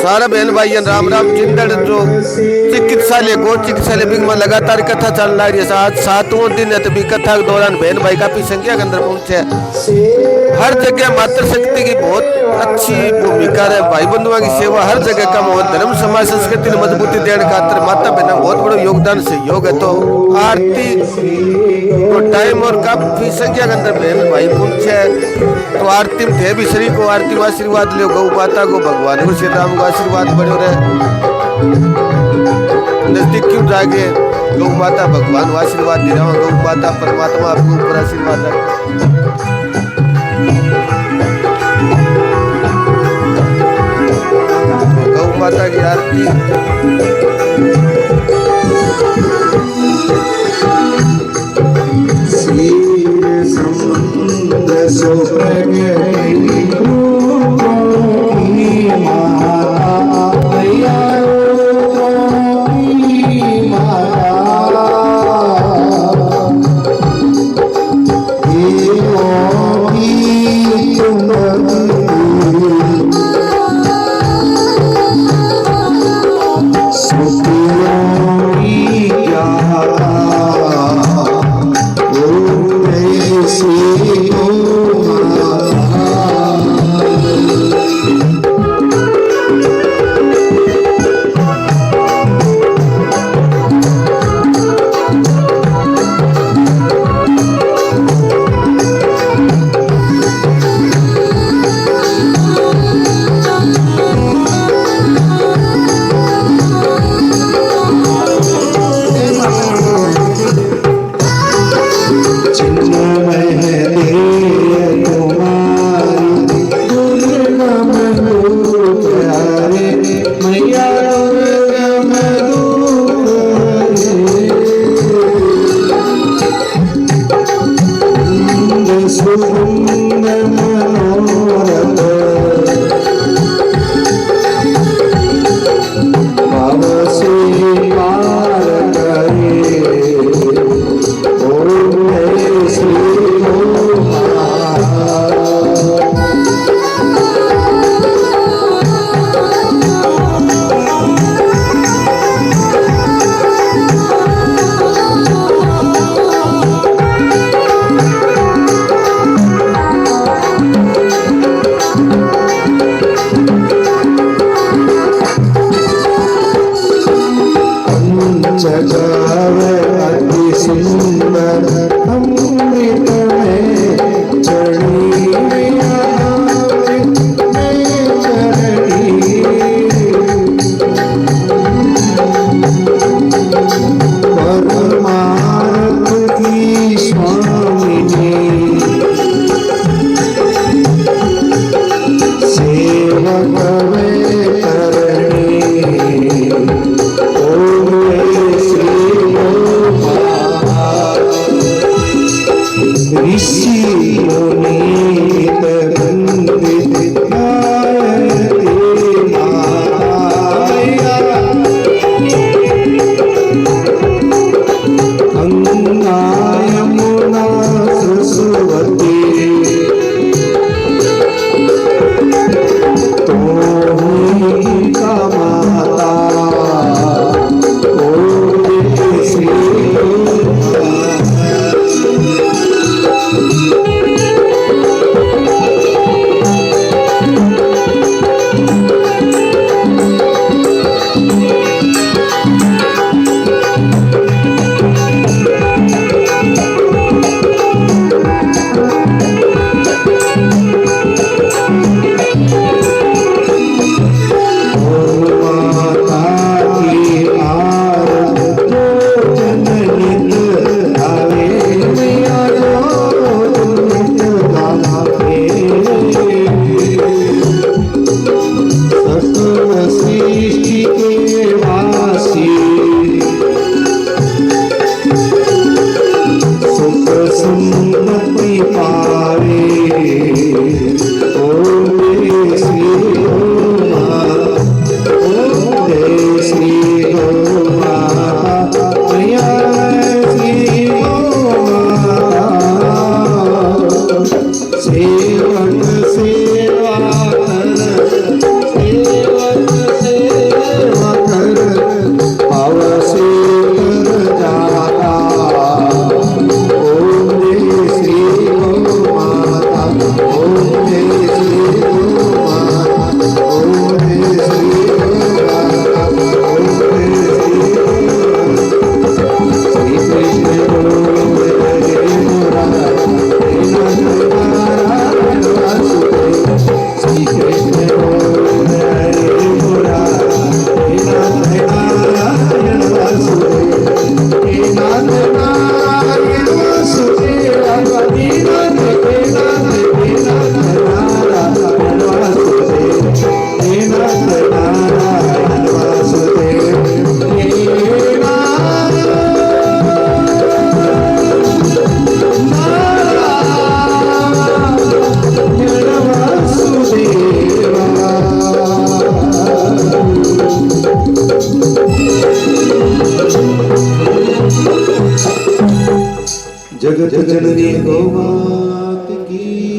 सारा बहन भाई राम राम जिंदड़ जो चिकित्सालय गो चिकित्सालय बिग में लगातार कथा चल रही है। आज 7वां दिन है तो भी कथा के दौरान बहन भाई काफी संख्या के अंदर पहुंचे। हर जगह मातृशक्ति की बहुत अच्छी भूमिका है। भाई बंधुओं की सेवा हर जगह कम हो। धर्म समाज संस्कृति ने मजबूती देने खातिर माता बहना बहुत बड़ा योगदान सहयोग है। तो आरती तो टाइम और काफी संख्या के अंदर बहन भाई पहुंचे। तो आरती में थे भी श्री को आरती में आशीर्वाद लियो। गौ माता को भगवान को श्री राम को आशीर्वाद बढ़ो रहे। नजदीक क्यों जागे गौ माता भगवान को आशीर्वाद दे रहा हूँ। गौ माता परमात्मा आपको ऊपर आशीर्वाद रखे। गौ माता की आरती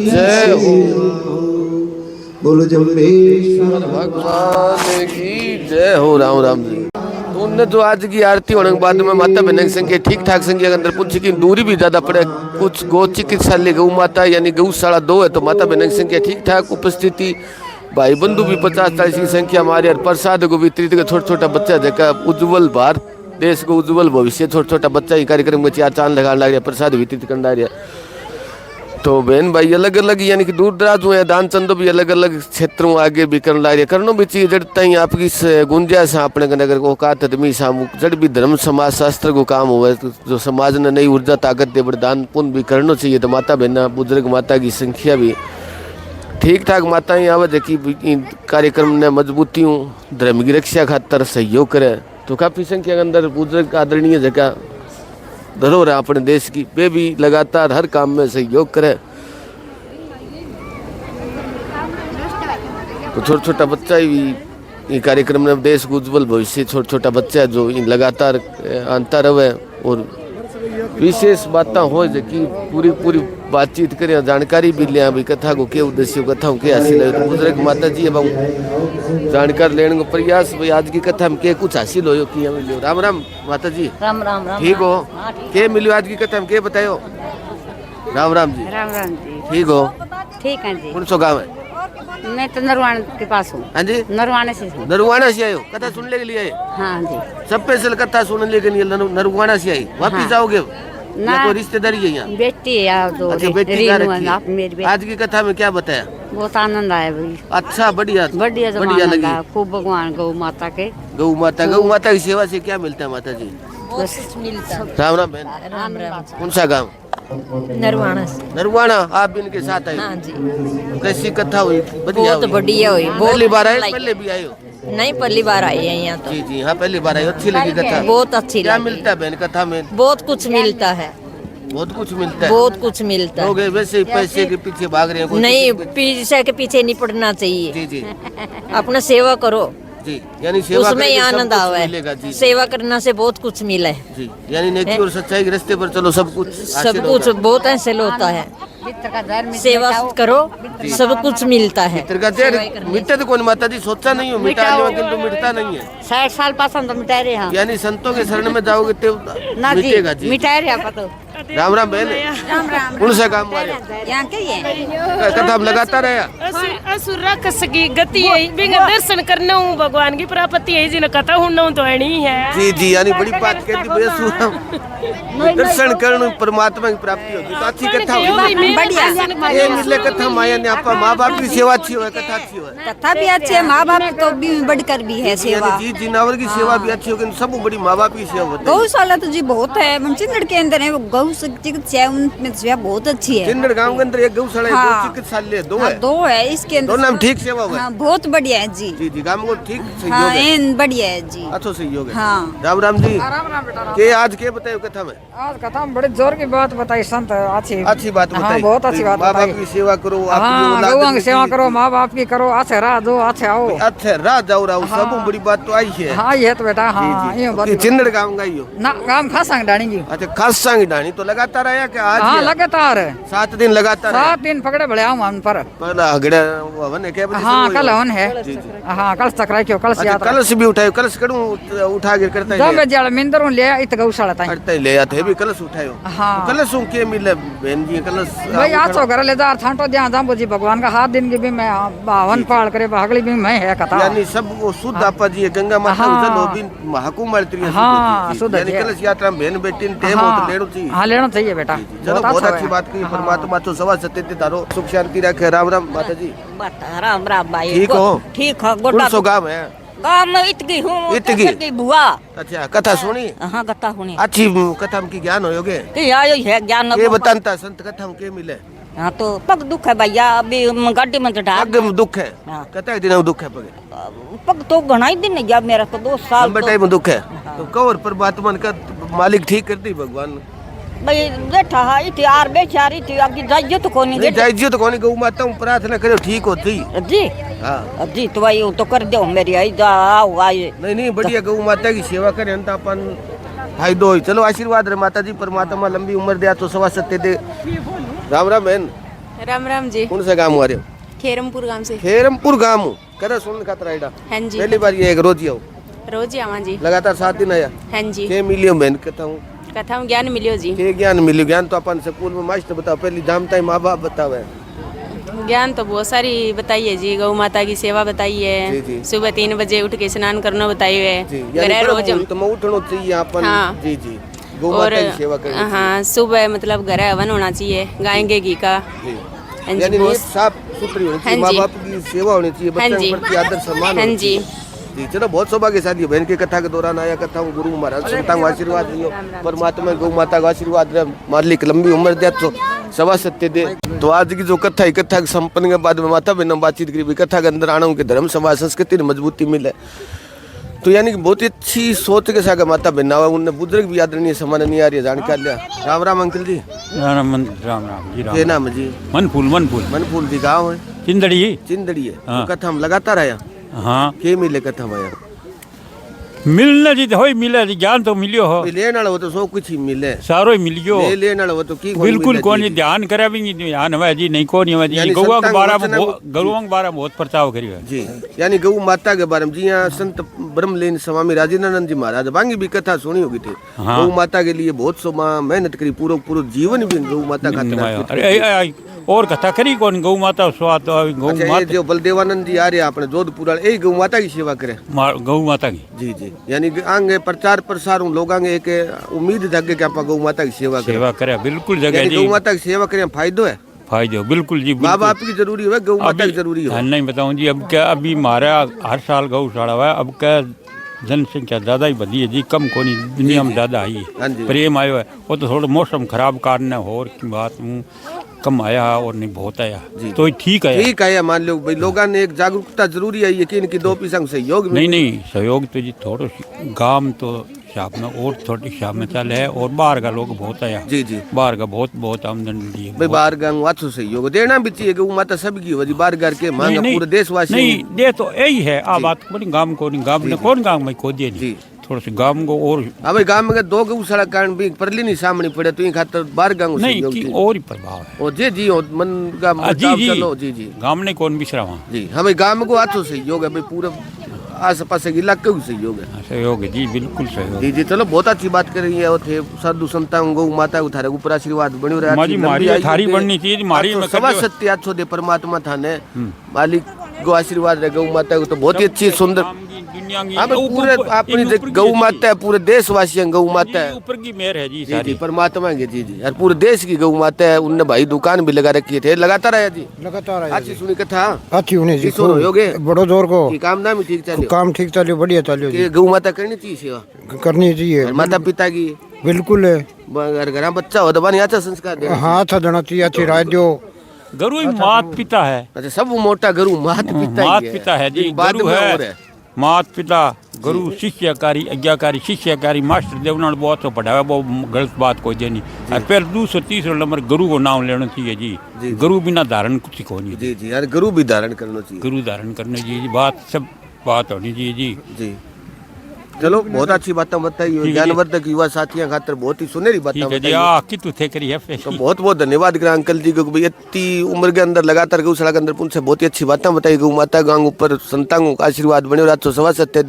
जय हो बोलो जम्बेश्वर भगवान की जय हो। राम राम जी। तो उनने जो आज की आरती होने के बाद में माता बहन की संख्या ठीक ठाक संख्या के अंदर पूछी कि दूरी भी ज्यादा पड़े, कुछ गौ चिकित्सालय गौ माता यानी गौशाला 2 है, तो माता बहन की संख्या ठीक ठाक उपस्थिति, भाई बंधु भी 50-40 की संख्या हमारे और प्रसाद को वितरित कर छोटा छोटा बच्चा जगह उज्जवल भारत देश को उज्जवल भविष्य छोटा छोटा बच्चा ही कार्यक्रम में चार चांद लगा रहा प्रसाद वितरित करना रहा। तो बहन भाई अलग अलग यानी कि दूर दराज हुए दान चंदो भी अलग अलग क्षेत्रों आगे भी करने लग रही करनो भी चाहिए जड़ता ही आपकी गुंजाइश अपने अगर औकात आदमी सामू जड़ भी धर्म समाज शास्त्र को काम हुआ जो समाज ने नई ऊर्जा ताकत दे बड़े दान पुण्य भी करना चाहिए। तो माता बहना बुजुर्ग माता की संख्या भी ठीक ठाक माता ही आवे कि कार्यक्रम ने मजबूती धर्म की रक्षा खातर सहयोग करे। तो काफ़ी संख्या के अंदर बुजुर्ग आदरणीय जगह धरोहर अपने देश की वे भी लगातार हर काम में सहयोग करे। तो छोटा छोटा बच्चा ही ये कार्यक्रम में देश को उज्जवल भविष्य छोटा छोटा बच्चा जो लगातार आंता रहे और विशेष बातें हो कि पूरी पूरी बातचीत करें जानकारी भी लिया भी कथा को क्या उद्देश्य कथा के हासिल है। तो बुजुर्ग माता जी एवं जानकारी लेने को प्रयास भाई आज की कथा में क्या कुछ हासिल हो कि मिलो। राम राम माता जी। राम राम राम ठीक हो के मिलो आज की कथा में के बतायो। राम राम जी। राम राम जी। ठीक हो ठीक है जी। कौन सा गाँव है। मैं तो नरवाण के पास हूँ। हाँ जी नरवाणे से हूँ। नरवाणा से आयो कथा सुनने के लिए आए। हाँ जी स्पेशल कथा सुनने के लिए नरवाणा से आई वापिस हाँ। जाओगे ना कोई रिश्तेदारी है यहाँ। बेटी है यार दो अच्छा बेटी का रीनू है, रखी आप मेरी है। बेटी। आज की कथा में क्या बताया। बहुत आनंद आया भाई। अच्छा बढ़िया बढ़िया बढ़िया आनंद लगी। आया खूब भगवान गौ माता के। गौ माता की सेवा से क्या मिलता है माता जी। बस मिलता। राम राम बहन। राम राम। कौन सा गाँव। नरवाणा से। नरवाणा आप भी इनके साथ आए। हाँ जी कैसी कथा हुई। बहुत बढ़िया हुई। पहली बार आए पहले भी आए हो। नहीं पहली बार आई है यहाँ तो। जी जी हाँ पहली बार आई अच्छी लगी कथा। बहुत अच्छी क्या लगी। मिलता है बहन कथा में। बहुत कुछ मिलता है। बहुत कुछ मिलता है। बहुत कुछ मिलता है। लोग वैसे ही पैसे के पीछे भाग रहे हैं। नहीं पैसे के पीछे नहीं पड़ना चाहिए। जी जी अपना सेवा करो जी यानी सेवा उसमें ही करेंगे, सब आनंद कुछ आवे। मिलेगा। जी सेवा करने से बहुत कुछ मिला है। जी यानी नेकी और सच्चाई के रास्ते पर चलो सब कुछ सब हासिल कुछ होगा। बहुत हासिल होता है। सेवा करो सब कुछ मिलता है। मिट्टे तो कौन माता जी सोचा नहीं हो मिटा किंतु मिटता नहीं है। 60 साल पास हम तो मिटा रहे हैं। यानी संतों के शरण में जाओगे तो ना जी मिटेगा। जी मिटा रहे हैं पता। राम राम बहन। राम राम। कौन सा काम वाले यहाँ के है कथा लगाता रहा। असुर राक्षस की गति है बिन दर्शन करना हूँ भगवान की प्राप्ति है जिन कथा हूँ तो नहीं है। जी जी यानी बड़ी बात कहती भैया दर्शन करने परमात्मा की प्राप्ति होगी। तो अच्छी कथा होगी। बढ़िया। ये मिले कथा माया ने आपका माँ बाप की सेवा अच्छी हो कथा अच्छी हो। कथा भी अच्छी है माँ बाप तो भी बढ़कर भी है सेवा। जी जिनावर की सेवा भी अच्छी होगी सब बड़ी माँ बाप की सेवा होती है। गौशाला तो जी बहुत है चिन्नड़ के अंदर है गौ चिकित्सा उनमें सेवा बहुत अच्छी है। चिन्नड़ गांव के अंदर एक गौशाला है हाँ। 2 चिकित्सालय 2 हाँ, है। 2 है इसके अंदर। दोनों में ठीक सेवा हुआ है। हाँ बहुत बढ़िया है जी। जी जी गांव को ठीक सहयोग हाँ है। एन बढ़िया है जी। अच्छो सहयोग है। हाँ। राम राम जी। राम राम बेटा राम। के आज के बतायो कथा में। आज कथा में बड़े जोर की बात बताई संत अच्छी बात हाँ बताई। बहुत अच्छी बात माँ बाप बताई। की सेवा करो आपकी हाँ औलाद गौओं की की सेवा करो माँ बाप की करो अच्छे राह दो अच्छे आओ। अच्छा रात जाओ राव सब बड़ी बात तो आई है। हाँ ये तो बेटा हाँ ये बात। ये चिन्नड़ गांव का ही हो। ना काम खासा डाणी जी। अच्छा खासा की डाणी तो लगातार आया कि आज हाँ ही है? लगातार 7 दिन लगातार है। 7 दिन पकड़े बड़े आऊँ हम पर। पहला हगड़ा हवन है क्या बजे हाँ शुरू कल हुई? हवन है। जी, जी। हाँ कल तक रखियो कल से अच्छा यात्रा। कलश भी उठायो कलश करूं उठा के करता दो है बजे मिंदरों ले इत गौशाला ताई। करता ही ले आते है भी कलश उठायो। हाँ। तो कलशों के मिले बहन जी कलश भाई आज तो घर ले जा थांटो दिया जाऊँ जी भगवान का हाथ दिन की भी मैं हवन पाल करे भागली भी मैं है कथा। यानी सब वो शुद्ध आपा जी है गंगा माता हाँ। उजल हो भी महाकु मारती है। हाँ, शुद्ध यानी है। कलश यात्रा में बहन बेटी ने टेम हो तो लेनो चाहिए। हाँ लेना चाहिए बेटा। चलो बहुत अच्छा अच्छी है। बात की हाँ। परमात्मा तो सवा सत्य तारो सुख शांति रखे। राम राम माता जी। राम राम भाई। ठीक हो? ठीक है कौन गोटा सो गाँव है। गाँव में इतगी हूँ इतगी? की बुआ। अच्छा कथा सुनी हाँ कथा हुई अच्छी कथा में की ज्ञान होगे कि आयो है ज्ञान। ये बताता संत कथा में के मिले। हाँ तो पग दुख है भैया अभी गाड़ी में तो ढाल पग में दुख है। हाँ। कता दिन दुख है पग पग तो घना ही दिन गया मेरा तो 2 साल लंबे तो। टाइम में दुख है तो कवर परमात्मा का मालिक ठीक कर दी भगवान। भाई बैठा है इतनी आर बेचारी थी आपकी जाइए तो कोनी नहीं जाइए तो कौन गौ माता हूँ प्रार्थना करो ठीक होती। जी हाँ जी तो भाई तो कर दो मेरी आई जा आओ आए। नहीं बढ़िया गौ माता की सेवा करें तो अपन फायदो हो। चलो आशीर्वाद रहे माता जी परमात्मा लंबी उम्र दे तो सवा सत्य दे राम राम बहन, राम राम जी। कौन सा गाँव आ रहे हो? खेरमपुर गांव से। खेरमपुर गाँव कदा सुन खातर आइडा? हाँ जी। पहली बार ये एक रोज ही आओ? रोज ही आवा जी। लगातार 7 दिन आया? हाँ जी। के मिलियो बहन कथा हूँ? कथा में ज्ञान मिलियो जी। के ज्ञान मिलियो? ज्ञान तो अपन स्कूल में मास्टर बताओ, पहली जामता माँ बाप बतावे। ज्ञान तो बहुत सारी बताइए जी। गौ माता की सेवा बताई जी, है, जी। सुबह 3 बजे उठ के स्नान करना बताइए जी, है, यानी घर रोज तो मैं उठनो चाहिए अपन। हाँ। जी जी, गौ और माता की सेवा करनी हाँ सुबह मतलब घर हवन होना चाहिए गाय के घी का। चाहिए। हाँ जी, यानी बहुत- नीयत साफ सुथरी होनी चाहिए, हाँ माँ जी। बाप की सेवा होनी चाहिए, हाँ बच्चों जी। के प्रति आदर सम्मान हाँ होना जी। चाहिए। जी चलो, बहुत सौभाग्यशाली है बहन की कथा के दौरान आया। कथा हूँ गुरु महाराज संतां को आशीर्वाद लियो, परमात्मा गौ माता का आशीर्वाद रहे, मालिक लंबी उम्र दे तो सवा सत्य दे। तो आज की जो कथा है, कथा के संपन्न के बाद में माता बहनों बातचीत करी भी कथा के अंदर आना के धर्म समाज संस्कृति में मजबूती मिले। तो यानी कि बहुत ही अच्छी सोच के साथ माता बहना हुआ, उनने बुजुर्ग भी आदरणीय सम्माननीय आ रही है जानकार लिया। राम राम अंकल जी। राम राम जी। ये नाम है जी? मनफूल मनफूल जी। गाँव है चिंदड़ी। चिंदड़ी है। हाँ। तो कथा हम लगातार आया? हाँ के मिले कथा में आया? मिलने जी तो हो मिले जी, ज्ञान तो मिलियो हो, लेने वाला हो तो सो कुछ ही मिले, सारो ही मिलियो। लेने वाला हो तो की बिल्कुल कौन जी ध्यान करे भी नहीं, ध्यान है जी नहीं कौन है जी। यानी गौवा के संतान बारे वचन में है वो- गौवा के बारे में बहुत प्रचार करियो है। जी। यानी गौ माता के बारे में जी यहाँ संत ब्रह्मलीन स्वामी राजेंद्रानंद जी महाराज बांगी भी कथा सुनी होगी थी। हाँ। गौ माता के लिए बहुत सो मेहनत करी, पूरा पूरा जीवन भी गौ माता खातिर अर्पित अरे करी। और कथा करी कौन गौ माता स्वाद गौ अच्छा, ये माता जो बलदेवानंद जी आ रहे हैं अपने जोधपुर वाले, यही गौ माता की सेवा करे। गौ माता की। जी जी, यानी कि आगे प्रचार प्रसार लोग आगे एक उम्मीद जागे कि आप गौ माता की सेवा करें। सेवा करे बिल्कुल जगह यानी गौ जी। माता की सेवा करें फायदो है, फायदो बिल्कुल जी। माँ बाप की जरूरी है, गौ माता की अभी- जरूरी है। हाँ, नहीं बताऊं जी। अब क्या अभी हमारा हर साल गौशाला हुआ है, अब क्या जनसंख्या ज़्यादा ही बढ़ी है जी, कम कोनी दुनिया में ज़्यादा आई हाँ है। जी। प्रेम आयो है, वो तो थोड़ा मौसम खराब कारण है, और की बात हूँ कम आया और नहीं बहुत आया, तो ये ठीक है। ठीक है, मान लो भाई लोगों ने एक जागरूकता जरूरी है, यकीन की दो पिसंग सहयोग नहीं नहीं सहयोग तो जी थोड़ा गांव तो शाम में और छोटी शाम में चल है, और बाहर का लोग बहुत आया। जी जी, बाहर का बहुत आमदनी ली है। भाई बाहर गाँव अच्छो सहयोग देना भी चाहिए, गौ माता सबकी हो जी, बाहर घर के मांगा पूरे देशवासी। नहीं दे तो यही है आ बात को, गांव को नहीं, गांव ने कौन गांव में खोदिए जी। नहीं, थोड़ा सा गांव को और हाँ भाई, गाँव में 2 गौशाला कारण भी परली नहीं सामने पड़े, तो इन खातर बाहर गाँव नहीं सहयोग की चाहिए। और ही प्रभाव है। ओ जी जी, मन का जी बचाव जी चलो। जी जी गांव ने कौन बिसरा वहाँ जी, हाँ भाई गाँव को अच्छो सहयोग है भाई, पूरे आस पास के इलाके को सहयोग है। सहयोग है जी, बिल्कुल सहयोग। जी जी, चलो बहुत अच्छी बात कर रही है। और थे साधु संतान गौ माता को थारे ऊपर आशीर्वाद बनो रहा। मारी मारी थारी बननी चाहिए, मारी में सवा सत्य अच्छो दे परमात्मा थाने मालिक को आशीर्वाद रहे गौ माता को, तो बहुत ही अच्छी सुंदर। दुनिया की हाँ भाई, पूरे अपनी जो गौ माता है, पूरे देशवासियों गौ माता है। ऊपर की मेहर है जी जी जी, सारी। परमात्मा की। जी जी, और पूरे देश की गौ माता है। उनने भाई दुकान भी लगा रखी थे, लगातार आया जी। लगातार आया अच्छी सुनी कथा। अच्छी होनी जी, सुनो योगे बड़ो जोर को कि काम नाम ही ठीक चले, काम ठीक चलियो, बढ़िया चलियो कि गौ माता करनी चाहिए सेवा, करनी चाहिए। और माता पिता की बिल्कुल है। घर घर बच्चा हो तो बनी अच्छा संस्कार देना। हाँ अच्छा देना चाहिए, अच्छी राय दो। गुरु ही मात पिता है, अच्छा, सब मोटा गुरु मात पिता मात पिता है जी, बाद गुरु में और है मात पिता, गुरु शिष्यकारी आज्ञाकारी, शिष्यकारी मास्टर देवना बहुत तो पढ़ाया, वो गलत बात कोई देनी। और फिर 230 नंबर गुरु को नाम लेना चाहिए जी। गुरु बिना धारण कुछ को नहीं जी जी, यार गुरु भी धारण करना चाहिए। गुरु धारण करने जी, बात सब बात होनी चाहिए जी। जी चलो, बहुत अच्छी बातें बताई हो, ज्ञानवर्धक युवा साथियों खातर बहुत ही सुनहरी बातें ठीक है जी। बताई। की तू थे करी है तो बहुत बहुत धन्यवाद करा अंकल जी को, भाई इतनी उम्र के अंदर लगातार गौशाला के अंदर उनसे बहुत ही अच्छी बातें बताई। गौ माता गांव ऊपर संतांगों का आशीर्वाद बने रात सवा सत्य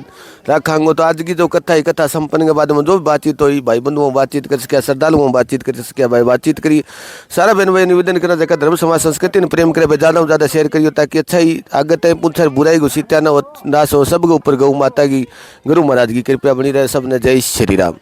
रखांगो। तो आज की जो कथा है, कथा संपन्न के बाद में जो भी बातचीत हुई, भाई बंधुओं बातचीत कर सके, श्रद्धालुओं बातचीत कर सके, भाई बातचीत करी। सारा बहन भाई निवेदन करना जगह धर्म समाज संस्कृति ने प्रेम करे, ज्यादा से ज्यादा शेयर करियो, ताकि अच्छा ही आगत है पुनः बुराई को सीत्या न नाश हो। सबके ऊपर गौ माता की गुरु महाराज की कृपया बनी रहे। सबने जय श्री राम।